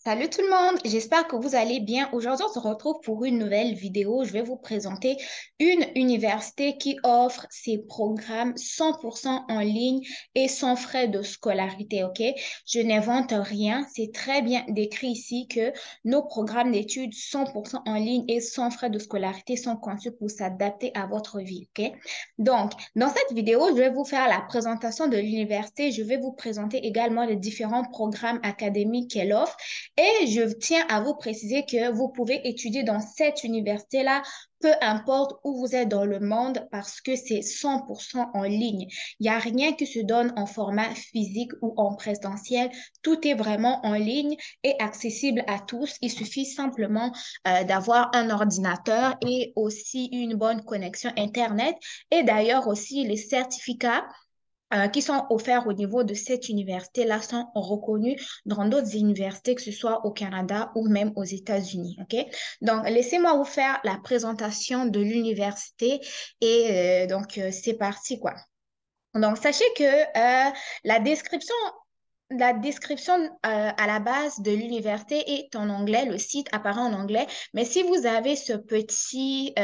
Salut tout le monde, j'espère que vous allez bien. Aujourd'hui, on se retrouve pour une nouvelle vidéo. Je vais vous présenter une université qui offre ses programmes 100% en ligne et sans frais de scolarité, ok? Je n'invente rien, c'est très bien décrit ici que nos programmes d'études 100% en ligne et sans frais de scolarité sont conçus pour s'adapter à votre vie, ok? Donc, dans cette vidéo, je vais vous faire la présentation de l'université. Je vais vous présenter également les différents programmes académiques qu'elle offre et je tiens à vous préciser que vous pouvez étudier dans cette université-là, peu importe où vous êtes dans le monde, parce que c'est 100% en ligne. Il n'y a rien qui se donne en format physique ou en présentiel. Tout est vraiment en ligne et accessible à tous. Il suffit simplement d'avoir un ordinateur et aussi une bonne connexion Internet. Et d'ailleurs aussi, les certificats qui sont offerts au niveau de cette université-là sont reconnus dans d'autres universités, que ce soit au Canada ou même aux États-Unis. OK? Donc, laissez-moi vous faire la présentation de l'université et c'est parti, quoi. Donc, sachez que la description la description à la base de l'université est en anglais, le site apparaît en anglais, mais si vous avez ce petit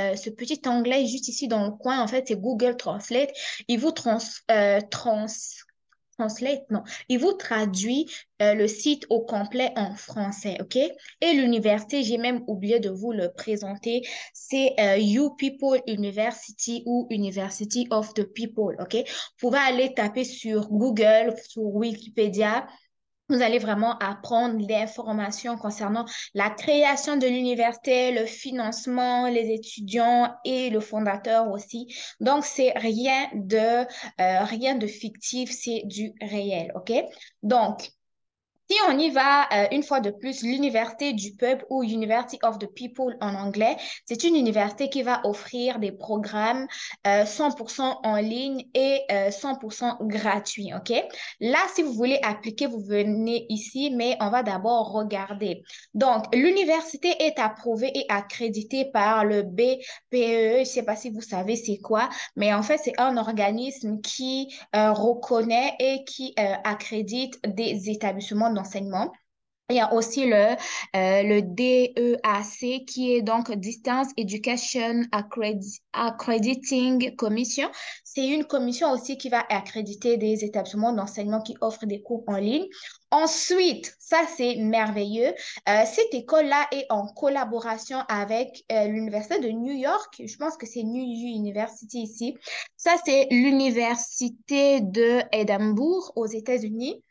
onglet juste ici dans le coin, en fait, c'est Google Translate, il vous translate, non, il vous traduit le site au complet en français, OK? Et l'université, j'ai même oublié de vous le présenter, c'est You People University ou University of the People, OK? Vous pouvez aller taper sur Google, sur Wikipédia. Vous allez vraiment apprendre l'information concernant la création de l'université, le financement, les étudiants et le fondateur aussi. Donc, c'est rien de fictif, c'est du réel, OK? Donc, si on y va une fois de plus, l'Université du peuple ou University of the People en anglais, c'est une université qui va offrir des programmes 100% en ligne et 100% gratuits, OK? Là, si vous voulez appliquer, vous venez ici, mais on va d'abord regarder. Donc, l'université est approuvée et accréditée par le BPE. Je ne sais pas si vous savez c'est quoi, mais en fait, c'est un organisme qui reconnaît et qui accrédite des établissements d'enseignement. Il y a aussi le DEAC qui est donc Distance Education Accrediting Commission. C'est une commission aussi qui va accréditer des établissements d'enseignement qui offrent des cours en ligne. Ensuite, ça c'est merveilleux, cette école-là est en collaboration avec l'Université de New York. Je pense que c'est New University ici. Ça c'est l'Université de Édimbourg aux États-Unis.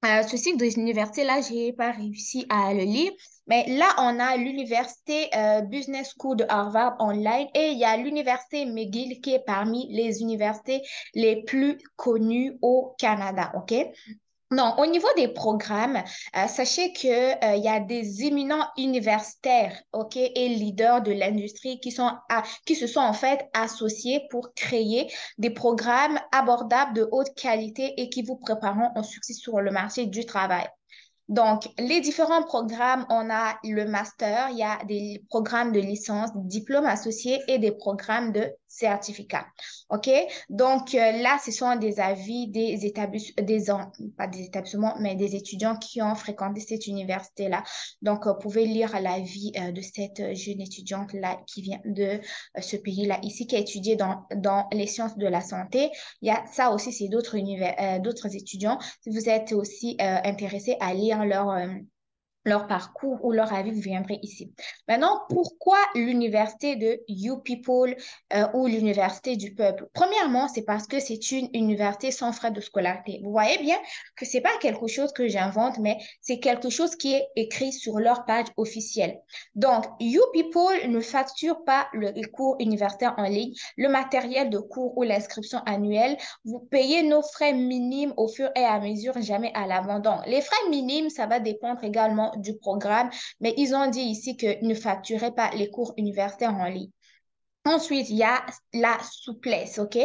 Ce cycle de l'université-là, je n'ai pas réussi à le lire. Mais là, on a l'université Business School de Harvard online et il y a l'université McGill qui est parmi les universités les plus connues au Canada. OK? Non, au niveau des programmes, sachez que, il y a des éminents universitaires, OK, et leaders de l'industrie qui se sont en fait associés pour créer des programmes abordables de haute qualité et qui vous prépareront au succès sur le marché du travail. Donc, les différents programmes, on a le master, il y a des programmes de licence, diplômes associés et des programmes de certificat. OK? Donc, là, ce sont des avis des établissements, pas des établissements, mais des étudiants qui ont fréquenté cette université-là. Donc, vous pouvez lire l'avis de cette jeune étudiante-là qui vient de ce pays-là ici, qui a étudié dans les sciences de la santé. Il y a ça aussi, c'est d'autres étudiants si vous êtes aussi intéressé à lire leur parcours ou leur avis, vous viendrez ici. Maintenant, pourquoi l'université de You People ou l'université du peuple? Premièrement, c'est parce que c'est une université sans frais de scolarité. Vous voyez bien que c'est pas quelque chose que j'invente, mais c'est quelque chose qui est écrit sur leur page officielle. Donc, You People ne facture pas les cours universitaires en ligne, le matériel de cours ou l'inscription annuelle. Vous payez nos frais minimes au fur et à mesure, jamais à l'abandon. Les frais minimes, ça va dépendre également du programme, mais ils ont dit ici qu'ils ne facturaient pas les cours universitaires en ligne. Ensuite, il y a la souplesse, OK?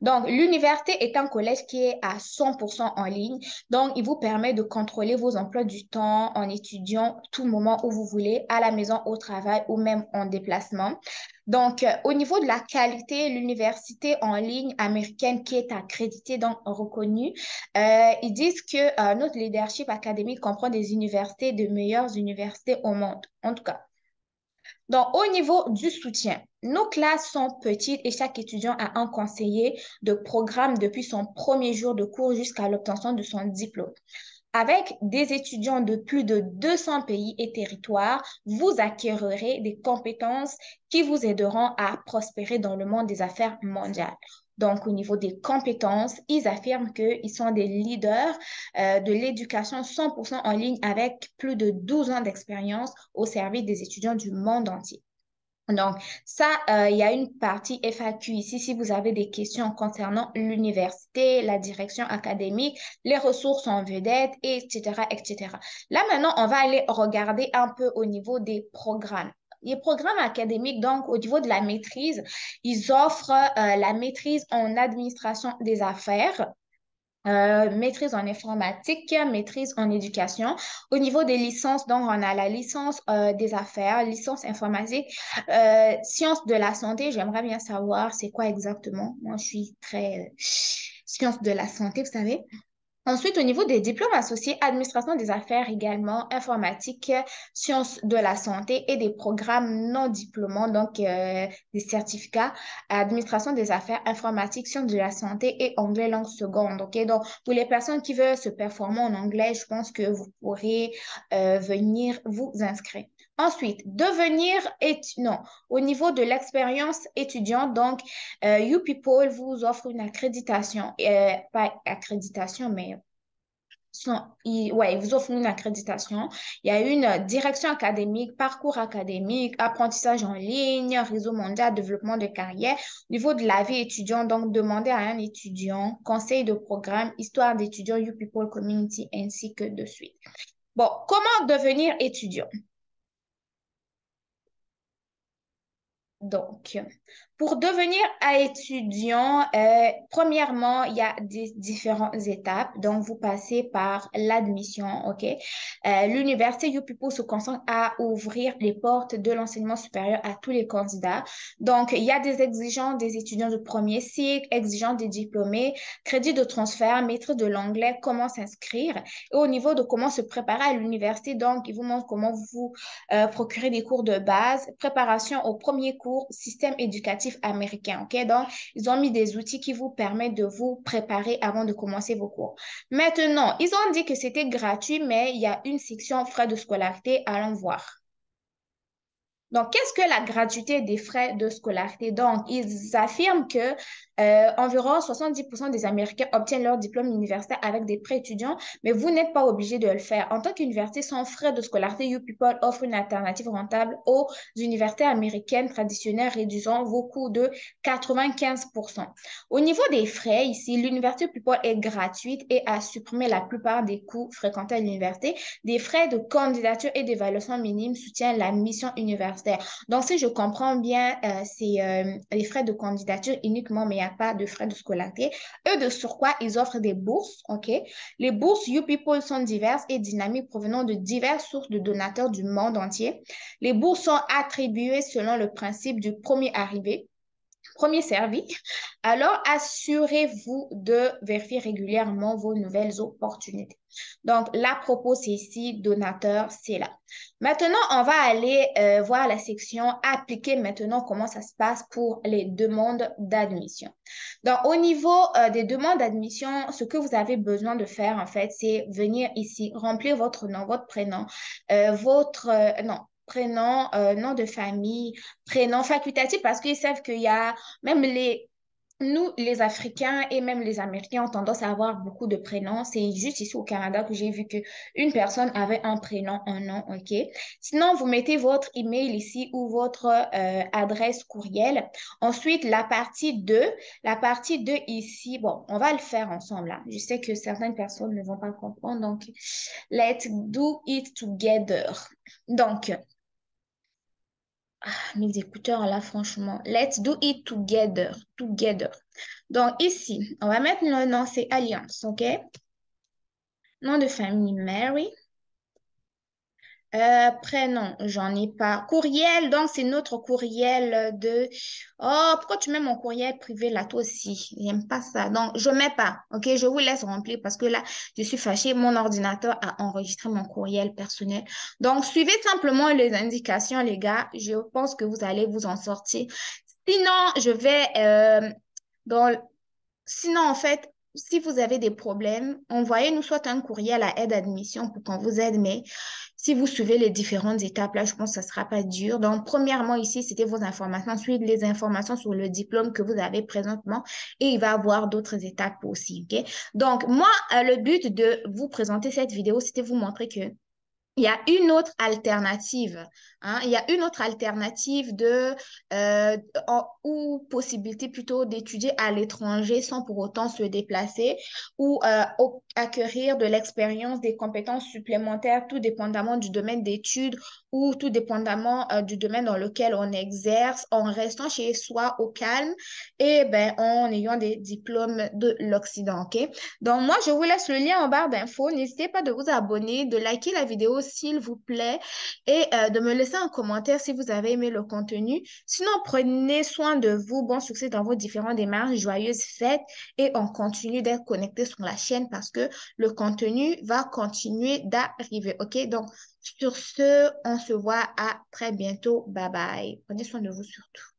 Donc, l'université est un collège qui est à 100% en ligne. Donc, il vous permet de contrôler vos emplois du temps en étudiant tout moment où vous voulez, à la maison, au travail ou même en déplacement. Donc, au niveau de la qualité, l'université en ligne américaine qui est accréditée, donc reconnue, ils disent que notre leadership académique comprend des universités, de meilleures universités au monde. En tout cas, donc, au niveau du soutien, nos classes sont petites et chaque étudiant a un conseiller de programme depuis son premier jour de cours jusqu'à l'obtention de son diplôme. Avec des étudiants de plus de 200 pays et territoires, vous acquérerez des compétences qui vous aideront à prospérer dans le monde des affaires mondiales. Donc, au niveau des compétences, ils affirment qu'ils sont des leaders de l'éducation 100% en ligne avec plus de 12 ans d'expérience au service des étudiants du monde entier. Donc, ça, il y a une partie FAQ ici si vous avez des questions concernant l'université, la direction académique, les ressources en vedette, etc., etc. Là, maintenant, on va aller regarder un peu au niveau des programmes. Les programmes académiques, donc au niveau de la maîtrise, ils offrent la maîtrise en administration des affaires, maîtrise en informatique, maîtrise en éducation. Au niveau des licences, donc on a la licence des affaires, licence informatique, sciences de la santé. J'aimerais bien savoir c'est quoi exactement. Moi, je suis très sciences de la santé, vous savez. Ensuite, au niveau des diplômes associés, administration des affaires également, informatique, sciences de la santé et des programmes non diplômants, donc des certificats, administration des affaires, informatique, sciences de la santé et anglais langue seconde. Ok, donc, pour les personnes qui veulent se performer en anglais, je pense que vous pourrez venir vous inscrire. Ensuite, non, au niveau de l'expérience étudiante, donc, You People vous offre une accréditation, pas accréditation, mais ouais, ils vous offrent une accréditation. Il y a une direction académique, parcours académique, apprentissage en ligne, réseau mondial, développement de carrière. Au niveau de la vie étudiante, donc demandez à un étudiant, conseil de programme, histoire d'étudiants, You People Community, ainsi que de suite. Bon, comment devenir étudiant? Donc, pour devenir étudiant, premièrement, il y a des différentes étapes. Donc, vous passez par l'admission, OK? L'université UPIPO se concentre à ouvrir les portes de l'enseignement supérieur à tous les candidats. Donc, il y a des exigences des étudiants de premier cycle, exigences des diplômés, crédit de transfert, maîtrise de l'anglais, comment s'inscrire. Et au niveau de comment se préparer à l'université, donc, ils vous montrent comment vous procurer des cours de base, préparation au premier cours, système éducatif américain. OK? Donc, ils ont mis des outils qui vous permettent de vous préparer avant de commencer vos cours. Maintenant, ils ont dit que c'était gratuit, mais il y a une section frais de scolarité. Allons voir. Donc, qu'est-ce que la gratuité des frais de scolarité? Donc, ils affirment que environ 70% des Américains obtiennent leur diplôme universitaire avec des prêts étudiants, mais vous n'êtes pas obligé de le faire. En tant qu'université sans frais de scolarité, UPeople offre une alternative rentable aux universités américaines traditionnelles, réduisant vos coûts de 95%. Au niveau des frais, ici, l'université UPeople est gratuite et a supprimé la plupart des coûts fréquentés à l'université. Des frais de candidature et d'évaluation minime soutiennent la mission universitaire. Donc, si je comprends bien, c'est les frais de candidature uniquement, mais il n'y a pas de frais de scolarité. Eux, de surcroît, ils offrent des bourses, OK? Les bourses YouPeople sont diverses et dynamiques provenant de diverses sources de donateurs du monde entier. Les bourses sont attribuées selon le principe du premier arrivé, premier servi. Alors, assurez-vous de vérifier régulièrement vos nouvelles opportunités. Donc, la propos, c'est ici, donateur, c'est là. Maintenant, on va aller voir la section appliquer maintenant comment ça se passe pour les demandes d'admission. Donc, au niveau des demandes d'admission, ce que vous avez besoin de faire, en fait, c'est venir ici, remplir votre nom, votre prénom, non, prénom, nom de famille, prénom facultatif parce qu'ils savent qu'il y a même nous, les Africains et même les Américains ont tendance à avoir beaucoup de prénoms. C'est juste ici au Canada que j'ai vu qu'une personne avait un prénom, un nom, OK? Sinon, vous mettez votre email ici ou votre adresse courriel. Ensuite, la partie 2 ici, bon, on va le faire ensemble là. Je sais que certaines personnes ne vont pas comprendre, donc let's do it together. Donc, Mes écouteurs, là, franchement. Let's do it together. Together. Donc, ici, on va mettre le nom, c'est Alliance, OK? Nom de famille, Mary. Prénom, j'en ai pas. Courriel, donc c'est notre courriel de... Oh, pourquoi tu mets mon courriel privé là, toi aussi? J'aime pas ça. Donc, je mets pas, ok? Je vous laisse remplir parce que là, je suis fâchée. Mon ordinateur a enregistré mon courriel personnel. Donc, suivez simplement les indications, les gars. Je pense que vous allez vous en sortir. Sinon, je vais dans... Sinon, en fait, si vous avez des problèmes, envoyez-nous soit un courriel à aide admission pour qu'on vous aide, mais si vous suivez les différentes étapes, là, je pense que ça ne sera pas dur. Donc, premièrement, ici, c'était vos informations. Ensuite, les informations sur le diplôme que vous avez présentement. Et il va y avoir d'autres étapes aussi, OK? Donc, moi, le but de vous présenter cette vidéo, c'était vous montrer que il y a une autre alternative, hein. Il y a une autre alternative ou possibilité plutôt d'étudier à l'étranger sans pour autant se déplacer ou acquérir de l'expérience, des compétences supplémentaires, tout dépendamment du domaine d'études ou tout dépendamment du domaine dans lequel on exerce, en restant chez soi au calme et ben, en ayant des diplômes de l'Occident, OK? Donc, moi, je vous laisse le lien en barre d'infos. N'hésitez pas de vous abonner, de liker la vidéo s'il vous plaît et de me laisser un commentaire si vous avez aimé le contenu. Sinon, prenez soin de vous. Bon succès dans vos différentes démarches. Joyeuses fêtes et on continue d'être connecté sur la chaîne parce que le contenu va continuer d'arriver. OK? Donc, sur ce, on se voit à très bientôt. Bye bye. Prenez soin de vous surtout.